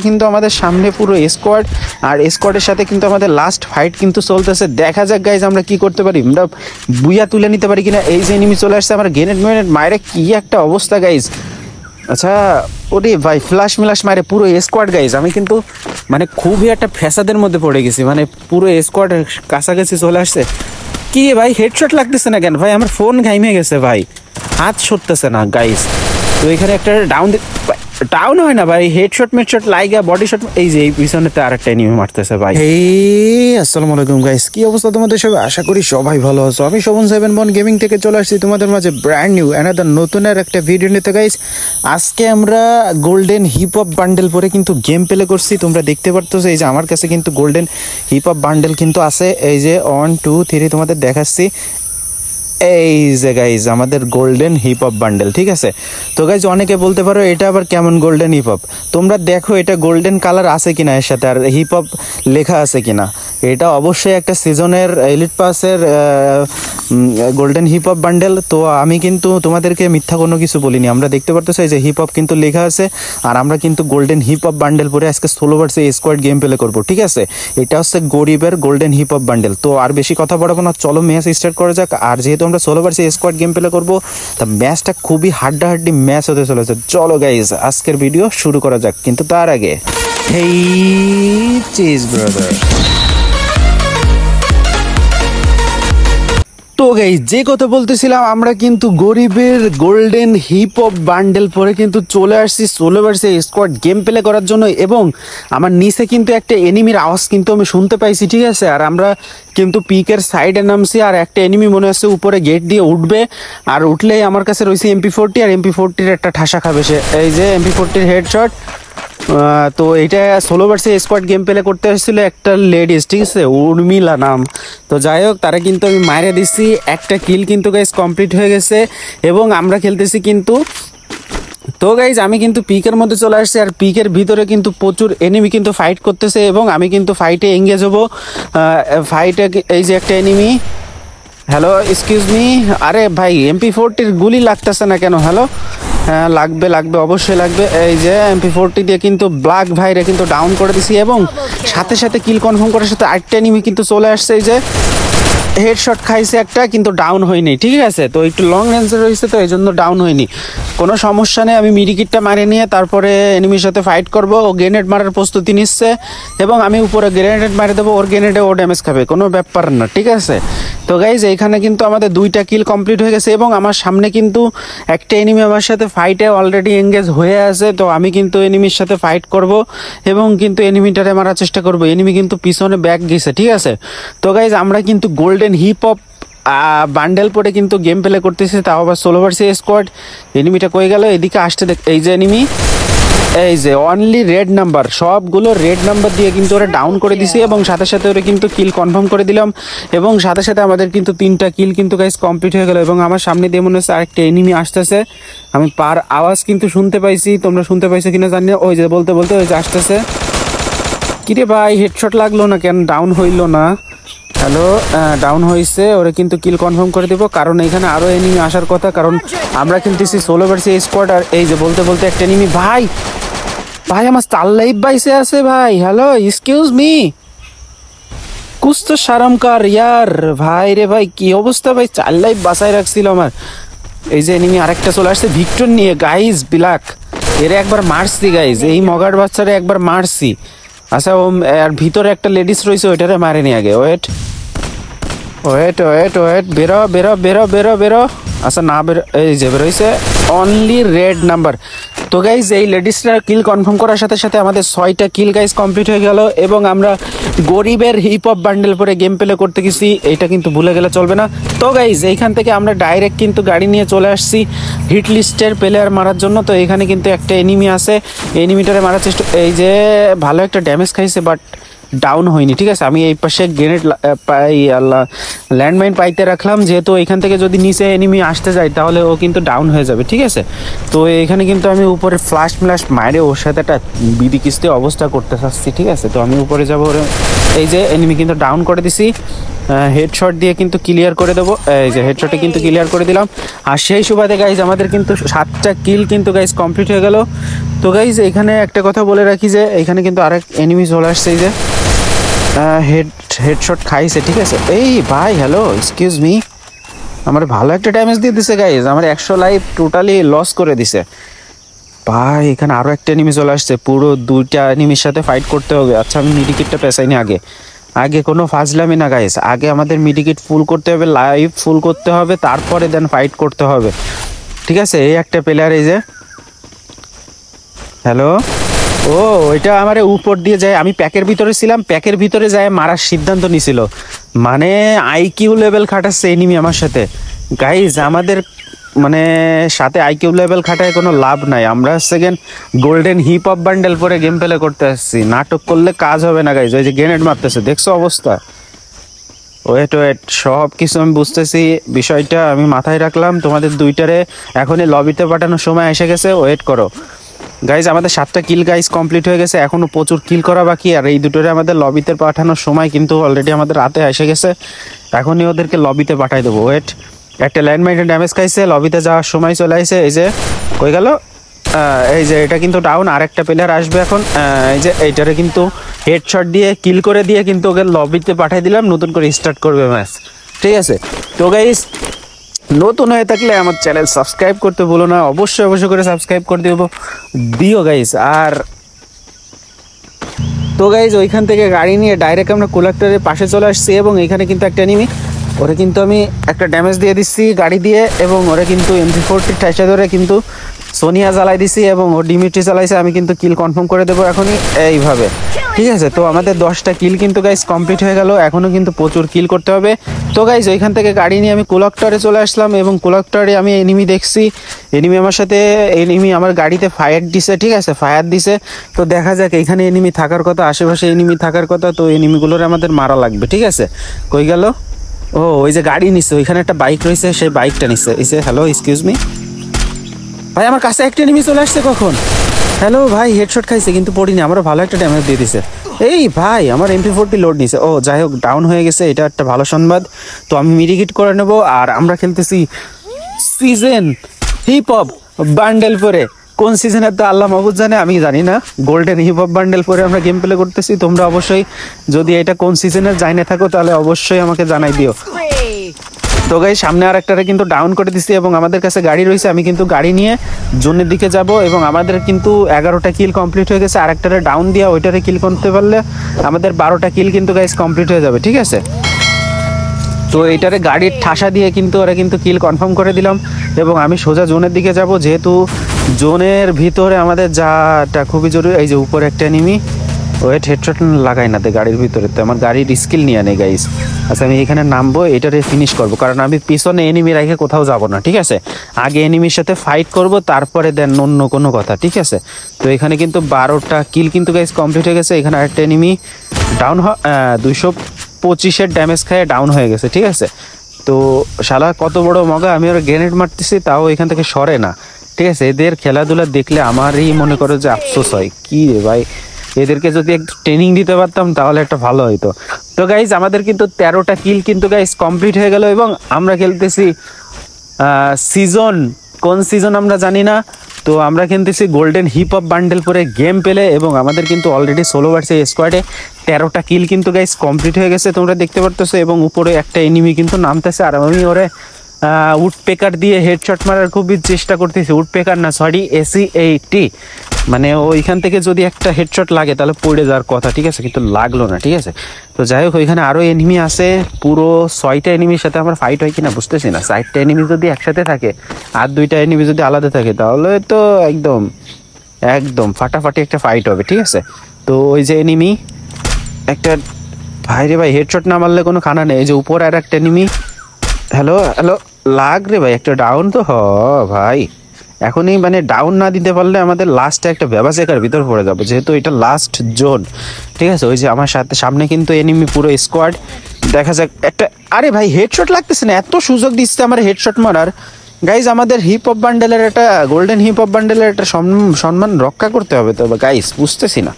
কিন্তু আমাদের সামনে পুরো স্কোয়াড, আর স্কোয়াডের সাথে কিন্তু আমাদের লাস্ট ফাইট কিন্তু চলতেছে। দেখা যাক গাইজ আমরা কি করতে পারি, আমরা বুইয়া তুলে নিতে পারি কিনা। এই যে এনিমি চলে আসছে, আমার গ্রেনেড মায়ের কি একটা অবস্থা গাইজ। আচ্ছা ওরে ভাই ফ্ল্যাশ মিলাশ মারে পুরো স্কোয়াড গাইজ। আমি কিন্তু মানে খুবই একটা ফ্যাসাদের মধ্যে পড়ে গেছি, মানে পুরো স্কোয়াড কাছাকাছি চলে আসছে। কি ভাই হেডশট লাগতেছে না কেন ভাই? আমার ফোন ঘাইমে গেছে ভাই, হাত সরতেছে না গাইজ। তো এখানে একটা ডাউন হয় না ভাই, হেডশট মেডশট লাইগা বডি শট। এই যে এই পিছনেতে আরেকটা এনিমি মারতেছে ভাই। এই আসসালামু আলাইকুম গাইস, কি অবস্থা তোমাদের সবাই? আশা করি সবাই ভালো আছো। আমি শোভন 7 গেমিং থেকে চলে আসছি তোমাদের মাঝে ব্র্যান্ড নিউ অ্যানাদার নতুন আর একটা ভিডিও নিতে গাইস। আজকে আমরা গোল্ডেন হিপ হপ বান্ডেল পরে কিন্তু গেম প্লে করছি, তোমরা দেখতে পারতেছো। এই যে আমার কাছে কিন্তু গোল্ডেন হিপ হপ বান্ডেল কিন্তু আছে, এই যে 1 2 3 তোমাদের দেখাচ্ছি। এই যে গাইজ আমাদের গোল্ডেন হিপ হপ বান্ডেল, ঠিক আছে। তো গাইজ অনেকে বলতে পারো এটা আবার কেমন গোল্ডেন হিপ হপ, তোমরা দেখো এটা গোল্ডেন কালার আছে কিনা এর সাথে, আর হিপ হপ লেখা আছে কিনা। এটা অবশ্যই একটা সিজনের এলিট পাসের গোল্ডেন হিপ হপ বান্ডেল। তো আমি কিন্তু তোমাদেরকে মিথ্যা কোনো কিছু বলিনি, আমরা দেখতে পারতেছি এই যে হিপ হপ কিন্তু লেখা আছে, আর আমরা কিন্তু গোল্ডেন হিপ হপ বান্ডেল পরে আজকে solo versus squad game play করবো, ঠিক আছে। এটা হচ্ছে গরিবের গোল্ডেন হিপ হপ বান্ডেল। তো আর বেশি কথা বলবো না, চলো ম্যাচ স্টার্ট করা যাক। আর যেহেতু আমরা solo versus squad game play করবো, তা ম্যাচটা খুবই হাড্ডাহাড্ডি ম্যাচ হতে চলেছে। চলো গাইজ আজকের ভিডিও শুরু করা যাক, কিন্তু তার আগে হেই চিজ ব্রাদার। তো গাইস যে কথা বলতেছিলাম, আমরা কিন্তু গরিবের গোল্ডেন হিপ হপ বান্ডেল পরে কিন্তু চলে আসছি solo versus squad game play করার জন্য। এবং আমার নিচে কিন্তু একটা এনিমির আওয়াজ কিন্তু আমি শুনতে পাইছি, ঠিক আছে। আর আমরা কিন্তু পিকের সাইডে নামছি, আর একটা এনিমি মনে হচ্ছে উপরে গেট দিয়ে উঠবে, আর উঠলেই আমার কাছে রয়েছে MP40, আর MP40-র একটা ঠাসা খাবে সে। এই যে MP40-র হেডশট। তো এইটা solo versus squad game play করতে এসেছিল একটা লেডিস, ঠিক আছে, উর্মিলা নাম। তো যাই হোক তারা কিন্তু আমি মাইরে দিচ্ছি, একটা কিল কিন্তু গাইজ কমপ্লিট হয়ে গেছে, এবং আমরা খেলতেছি কিন্তু। তো গাইজ আমি কিন্তু পিকের মধ্যে চলে আসছি, আর পিকের ভিতরে কিন্তু প্রচুর এনিমি কিন্তু ফাইট করতেছে, এবং আমি কিন্তু ফাইটে এঙ্গেজ হবো। ফাইটে এই যে একটা এনিমি, হ্যালো এক্সকিউজ মি, আরে ভাই MP40-র গুলি লাগতেছে না কেন? হ্যালো, হ্যাঁ লাগবে অবশ্যই লাগবে। এই যে MP40 দিয়ে কিন্তু ব্ল্যাক ভাইরে কিন্তু ডাউন করে দিছি, এবং সাথে সাথে কিল কনফার্ম করার সাথে আরেকটা এনিমি কিন্তু চলে আসছে। এই যে হেডশট খাইছে একটা, কিন্তু ডাউন হয়নি, ঠিক আছে। তো একটু লং রেঞ্জে রয়েছে, তো এই জন্য ডাউন হয়নি, কোনো সমস্যা নেই। আমি মিডিকিটটা মারে নিয়ে তারপরে এনিমির সাথে ফাইট করব। ও গ্রেনেড মারার প্রস্তুতি নিচ্ছে, এবং আমি উপরে গ্রেনেড মারে দেবো, ওর গ্রেনেডে ও ড্যামেজ খাবে, কোনো ব্যাপার না, ঠিক আছে। তো গাইজ এইখানে কিন্তু আমাদের 2টা কিল কমপ্লিট হয়ে গেছে, এবং আমার সামনে কিন্তু একটা এনিমি আমার সাথে ফাইটে অলরেডি এঙ্গেজ হয়ে আছে। তো আমি কিন্তু এনিমির সাথে ফাইট করব, এবং কিন্তু এনিমিটারে মারার চেষ্টা করব। এনিমি কিন্তু পিছনে ব্যাক গেছে, ঠিক আছে। তো গাইজ আমরা কিন্তু গোল্ডেন হিপ হপ বান্ডেল পরে কিন্তু গেম প্লে করতেছি, তাও আবার সোলো ভার্সেস স্কোয়াড। এনিমিটা কই গেল? এদিকে আসতে এই যে এনিমি, এই যে অনলি রেড নাম্বার, সবগুলো রেড নাম্বার দিয়ে কিন্তু ওরা ডাউন করে দিছি, এবং সাথে সাথে ওরা কিন্তু কিল কনফার্ম করে দিলাম, এবং সাথে সাথে আমাদের কিন্তু 3টা কিল কিন্তু গাইস কমপ্লিট হয়ে গেল। এবং আমার সামনে দিয়ে মনে হচ্ছে আরেকটা এনিমি আসতেছে, আমি পার আওয়াজ কিন্তু শুনতে পাইছি, তোমরা শুনতে পাইছো কিনা জানি না। ওই যে বলতে ওই যে আসতেছে। কিরে ভাই হেডশট লাগলো না কেন? ডাউন হইলো না? হ্যালো, ডাউন হয়েছে, ওরা কিন্তু কিল কনফার্ম করে দেবো, কারণ এখানে আরো এনিমি আসার কথা, কারণ আমরা কিন্তু সোলো ভার্সেস স্কোয়াড। আর এই যে বলতে একটা এনিমি, ভাই আমার চার লাইফ বাইসে আছে ভাই। হ্যালো এক্সকিউজ মি, কুছ তো শরম কর ইয়ার। ভাই রে ভাই কি অবস্থা ভাই, 4 লাইফ বাঁচায় রাখছিল আমার। এই যে এনিমি আরেকটা চলে আসছে ভিক্টর নিয়ে গাইজ, ব্ল্যাক, এর একবার মারছি গাইজ, এই মগার বাচ্চারে একবার মারছি। আচ্ছা ও আর ভিতরে একটা লেডিস রয়েছে, ওইটারে মারেনি আগে। ওয়েট, বেরো। আচ্ছা না বেরো, এই যে বেরোইছে অনলি রেড নাম্বার। তো গাইজ এই লেডিসটা কিল কনফার্ম করার সাথে সাথে আমাদের 6টা কিল গাইজ কমপ্লিট হয়ে গেল, এবং আমরা গরিবের হিপ হপ বান্ডেল পরে গেম প্লে করতে গেছি, এইটা কিন্তু ভুলে গেলে চলবে না। তো গাইজ এইখান থেকে আমরা ডাইরেক্ট কিন্তু গাড়ি নিয়ে চলে আসছি হিট লিস্টের প্লেয়ার মারার জন্য। তো এখানে কিন্তু একটা এনিমি আছে, এনিমিটারে মারার চেষ্টা, এই যে ভালো একটা ড্যামেজ খাইছে, বাট ডাউন হয়নি, ঠিক আছে। আমি এই পাশে গ্রেনেড ল্যান্ডমাইন পাইতে রাখলাম, যেহেতু এখান থেকে যদি নিচে এনিমি আসতে যায় তাহলে ও কিন্তু ডাউন হয়ে যাবে, ঠিক আছে। তো এখানে কিন্তু আমি উপরে ফ্লাশ মারে ওর সাথে একটা বিডি কিস্তি অবস্থা করতে চাচ্ছি, ঠিক আছে। তো আমি উপরে যাবো, এই যে এনিমি কিন্তু ডাউন করে দিছি, হেডশট দিয়ে কিন্তু ক্লিয়ার করে দেবো। এই যে হেডশটে কিন্তু ক্লিয়ার করে দিলাম। আর সেই সুবাদে গাইজ আমাদের কিন্তু 7টা কিল কিন্তু গাইজ কমপ্লিট হয়ে গেল। তো গাইজ এখানে একটা কথা বলে রাখি যে এখানে কিন্তু আরেক এনিমি চলে আসছে, এই যে হেডশট খাইছে, ঠিক আছে। এই ভাই হ্যালো, এক্সকিউজ মি, আমার ভালো একটা ড্যামেজ দিয়ে দিছে গাইজ, আমার 100 লাইফ টোটালি লস করে দিছে ভাই। এখানে আরও একটা এনিমি চলে আসছে, পুরো 2টা এনিমির সাথে ফাইট করতে হবে। আচ্ছা আমি মিডিকিটটা পেছাইনি, আগে কোনো ফাজলামি না গাইস, আগে আমাদের মিডিকিট ফুল করতে হবে, লাইফ ফুল করতে হবে, তারপরে দেন ফাইট করতে হবে, ঠিক আছে। এই একটা প্লেয়ার, এই যে হ্যালো, ও ওইটা আমার উপর দিয়ে যায়, আমি প্যাকের ভিতরে ছিলাম, প্যাকের ভিতরে যায় মারার সিদ্ধান্ত নিছিল, মানে আইকিউ লেভেল খাটাচ্ছে এনিমি আমার সাথে গাইজ। আমাদের মানে সাথে আইকিউ লেভেল খাটায় কোনো লাভ নাই, আমরা second golden hip of bundle পরে গেম প্লে করতে আসছি, নাটক করলে কাজ হবে না গাইজ। ওই যে গ্রেনেড মারতেছে, দেখছো অবস্থা। ওয়েট সব কিছু আমি বুঝতেছি, বিষয়টা আমি মাথায় রাখলাম। তোমাদের 2টারে এখনই লবিতে পাঠানোর সময় এসে গেছে, ওয়েট করো গাইজ। আমাদের 7টা কিল গাইজ কমপ্লিট হয়ে গেছে, এখনো প্রচুর কিল করা বাকি। আর এই 2টারে আমাদের লবিতে পাঠানোর সময় কিন্তু অলরেডি আমাদের রাতে এসে গেছে, এখনই ওদেরকে লবিতে পাঠাই দেবো। ওয়েট, একটা ল্যান্ডমাইনে ড্যামেজ খাইছে, লবিতে যাওয়ার সময় চলে আসছে, এই যে কই গেল, এই যে এটা কিন্তু ডাউন। আরেকটা প্লেয়ার আসবে এখন, এই যে এইটারে কিন্তু হেডশট দিয়ে কিল করে দিয়ে কিন্তু ওকে লবিতে পাঠিয়ে দিলাম, নতুন করে স্টার্ট করবে ম্যাচ, ঠিক আছে। তো গাইস নতুন হয়ে থাকলে আমার চ্যানেল সাবস্ক্রাইব করতে ভুলো না, অবশ্যই করে সাবস্ক্রাইব করে দিও গাইস। আর তো গাইজ ওইখান থেকে গাড়ি নিয়ে ডাইরেক্ট আমরা কোলাক্টরের পাশে চলে আসছি, এবং এখানে কিন্তু একটা এনিমি, ওরা কিন্তু আমি একটা ড্যামেজ দিয়ে দিচ্ছি গাড়ি দিয়ে, এবং ওরা কিন্তু MP40 ঠাইসা ধরে কিন্তু সোনিয়া জ্বালাই দিছি, এবং ও ডিমিট্রি চালাইছে। আমি কিন্তু কিল কনফার্ম করে দেবো এখনই এইভাবে, ঠিক আছে। তো আমাদের 10টা কিল কিন্তু গাইজ কমপ্লিট হয়ে গেল, এখনও কিন্তু প্রচুর কিল করতে হবে। তো গাইজ ওইখান থেকে গাড়ি নিয়ে আমি কোলাক্টরে চলে আসলাম, এবং কোলাক্টরে আমি এনিমি দেখছি, এনিমি আমার সাথে, এনিমি আমার গাড়িতে ফায়ার দিছে, ঠিক আছে, ফায়ার দিছে। তো দেখা যাক, এখানে এনিমি থাকার কথা, আশেপাশে এনিমি থাকার কথা, তো এনিমিগুলোর আমাদের মারা লাগবে, ঠিক আছে। কই গেল, ও ওই যে গাড়ি নিচ্ছে, ওইখানে একটা বাইক রয়েছে, সেই বাইকটা নিচ্ছে, এই যে হ্যালো, এক্সকিউজ মি ভাই, আমার কাছে একটা এনিমি চলে আসছে কখন। হ্যালো ভাই, হেডশট খাইছে কিন্তু পড়িনি, আমারও ভালো একটা ড্যামেজ দিয়ে দিছে। এই ভাই আমার MP40 লোড নিছে, ও যাই হোক ডাউন হয়ে গেছে, এটা একটা ভালো সংবাদ। তো আমি মিডিকেট করে নেব, আর আমরা খেলতেছি সিজন হিপ হপ বান্ডেল পরে। কোন সিজনের তো আল্লাহ মাহবুব জানে, আমি জানি না। গোল্ডেন হিপ হপ বান্ডেল পরে আমরা গেম প্লে করতেছি। তোমরা অবশ্যই যদি এটা কোন সিজনের জানে থাকো তাহলে অবশ্যই আমাকে জানাই দিও। তো গাইস সামনে আরেকটারে কিন্তু ডাউন করে দিছি, এবং আমাদের কাছে গাড়ি রয়েছে, আমি কিন্তু গাড়ি নিয়ে জোনের দিকে যাব, এবং আমাদের কিন্তু 11টা কিল কমপ্লিট হয়ে গেছে। আরেকটারে ডাউন দিয়া ওইটারে কিল করতে পারলে আমাদের 12টা কিল কিন্তু গাইস কমপ্লিট হয়ে যাবে, ঠিক আছে। তো এইটারে গাড়ির ঠাসা দিয়ে কিন্তু ওরা কিন্তু কিল কনফার্ম করে দিলাম, এবং আমি সোজা জোনের দিকে যাব, যেহেতু জোনের ভিতরে আমাদের যাটা খুবই জরুরি। এই যে উপরে একটা এনিমি, ওয়েট হেডশট লাগাই না গাড়ির ভিতরে, তো আমার গাড়ির স্কিল নিয়ে নেই গাইস। আচ্ছা আমি এখানে নামবো, এটারে ফিনিশ করব, কারণ আমি পিছনে এনিমি রেখে কোথাও যাব না, ঠিক আছে। আগে এনিমির সাথে ফাইট করব, তারপরে দেন অন্য কোনো কথা, ঠিক আছে। তো এখানে কিন্তু 12টা কিল কিন্তু গাইস কমপ্লিট হয়ে গেছে। এখানে আরেকটা এনিমি ডাউন 225-এর ড্যামেজ খায় ডাউন হয়ে গেছে, ঠিক আছে। তো শালা কত বড় মগা, আমি ওরা গ্রেনেড মারতেছি তাও এখান থেকে সরে না, ঠিক আছে। এদের খেলাধুলা দেখলে আমারই মনে করো যে আফসোস হয়, কি রে ভাই, এদেরকে যদি একটু ট্রেনিং দিতে পারতাম তাহলে একটা ভালো হইতো। তো গাইজ আমাদের কিন্তু 13টা কিল কিন্তু গাইজ কমপ্লিট হয়ে গেল, এবং আমরা খেলতেছি সিজন, কোন সিজন আমরা জানি না। তো আমরা খেলতেছি গোল্ডেন হিপ হপ বান্ডেল পরে গেম পেলে, এবং আমাদের কিন্তু অলরেডি 16 ভার্সেস স্কোয়াডে 13টা কিল কিন্তু গাইজ কমপ্লিট হয়ে গেছে, তোমরা দেখতে পারতেছো। এবং উপরে একটা এনিমি কিন্তু নামতেছে, আর আমি ওরে উডপেকার দিয়ে হেডশট মারার খুবই চেষ্টা করতেছি। উডপেকার না, সরি AC-80, মানে ওইখান থেকে যদি একটা হেডশট লাগে তাহলে পড়ে যাওয়ার কথা, ঠিক আছে, কিন্তু লাগলো না, ঠিক আছে। তো যাই হোক ওইখানে আরও এনিমি আছে, পুরো 6টা এনিমির সাথে আমার ফাইট হয় কিনা বুঝতেছি না। 4টা এনিমি যদি একসাথে থাকে আর 2টা এনিমি যদি আলাদা থাকে তাহলে তো একদম একদম ফাটাফাটি একটা ফাইট হবে, ঠিক আছে। তো ওই যে এনিমি একটা, ভাই রে ভাই হেডশট না মারলে কোনো খানা নেই। এই যে উপর আর একটা এনিমি, হ্যালো হ্যালো, লাগ রে ভাই, একটা ডাউন তো ভাই। এখনই মানে ডাউন না দিতে পারলে আমাদের লাস্টে একটা ব্যবসায়িকার ভিতর পড়ে যাবো, যেহেতু এটা লাস্ট জোন, ঠিক আছে। ওই যে আমার সাথে সামনে কিন্তু এনিমি পুরো স্কোয়াড, দেখা যাক একটা, আরে ভাই হেডশট লাগতেছে না, এত সুযোগ দিচ্ছে আমার হেডশট মারার, গাইজ আমাদের হিপ হপ বান্ডেলের একটা গোল্ডেন হিপ হপ বান্ডেলের একটা সম্মান রক্ষা করতে হবে। তো গাইজ বুঝতেছি না,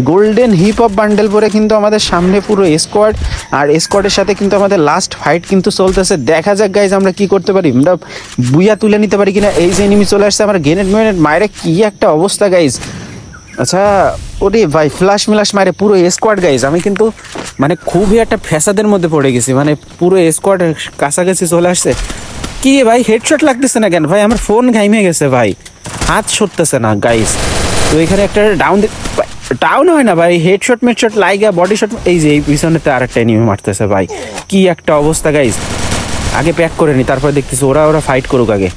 গোল্ডেন হিপ হপ বান্ডেল পরে কিন্তু আমাদের সামনে পুরো স্কোয়াড, আর স্কোয়াডের সাথে কিন্তু আমাদের লাস্ট ফাইট কিন্তু চলতেছে। দেখা যাক গাইজ আমরা কি করতে পারি, আমরা বুইয়া তুলে নিতে পারি কিনা। এই যে এনিমি চলে আসছে, আমার গ্রেনেড মায়ের কি একটা অবস্থা গাইজ। আচ্ছা ওরে ভাই, ফ্ল্যাশ মিলাশ মারে পুরো স্কোয়াড গাইজ। আমি কিন্তু মানে খুবই একটা ফ্যাসাদের মধ্যে পড়ে গেছি, মানে পুরো স্কোয়াড কাছাকাছি চলে আসছে। কি ভাই হেডশট লাগতেছে না কেন ভাই? আমার ফোন ঘাইমে গেছে ভাই, হাত সরতেছে না গাইজ। তো এখানে একটা ডাউন হয় না ভাই, হেডশট মেডশট লাইগা বডি শট। এই যে এই পিছনেতে আরেকটা এনিমি মারতেছে ভাই, কি একটা অবস্থা গাইজ। আগে প্যাক করে নি, তারপর দেখতেছি ওরা ফাইট করুক, আগে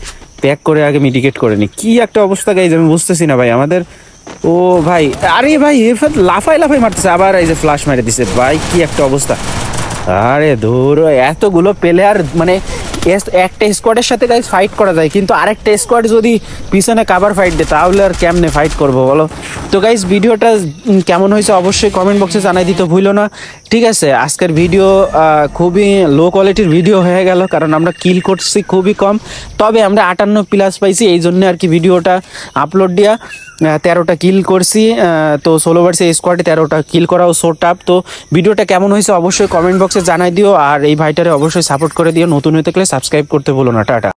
প্যাক করে আগে মিটিগেট করে নি। কি একটা অবস্থা গাইজ, আমি বুঝতেছি না ভাই আমাদের। ও ভাই, আরে ভাই লাফাই মারতেছে, আবার এই যে ফ্লাশ মেরে দিছে ভাই, কি একটা অবস্থা। আরে ধরো এতগুলো প্লেয়ার, মানে একটা স্কোয়াডের সাথে গাইজ ফাইট করা যায়, কিন্তু আরেকটা স্কোয়াড যদি পিছনে কাভার ফাইট দেয় তাহলে আর কেমনে ফাইট করবো বলো? তো গাইজ ভিডিওটা কেমন হয়েছে অবশ্যই কমেন্ট বক্সে জানাই দিতে ভুলো না। ঠিক আছে, আজকের ভিডিও খুবই লো কোয়ালিটির ভিডিও হয়ে গেল, কারণ আমরা কিল করছি খুবই কম, তবে আমরা 58+ পাইছি, এই জন্য আর কি ভিডিওটা আপলোড দিয়া 13টা কিল করছি। তো 16 ভার্সেস স্কোয়াডে 13টা কিল করাও সো টাফ। তো ভিডিওটা কেমন হয়েছে অবশ্যই কমেন্ট বক্সে জানাই দিও, আর এই ভাইটারে অবশ্যই সাপোর্ট করে দিও। নতুন হয়ে থাকলে সাবস্ক্রাইব করতে ভুলো না। টাটা।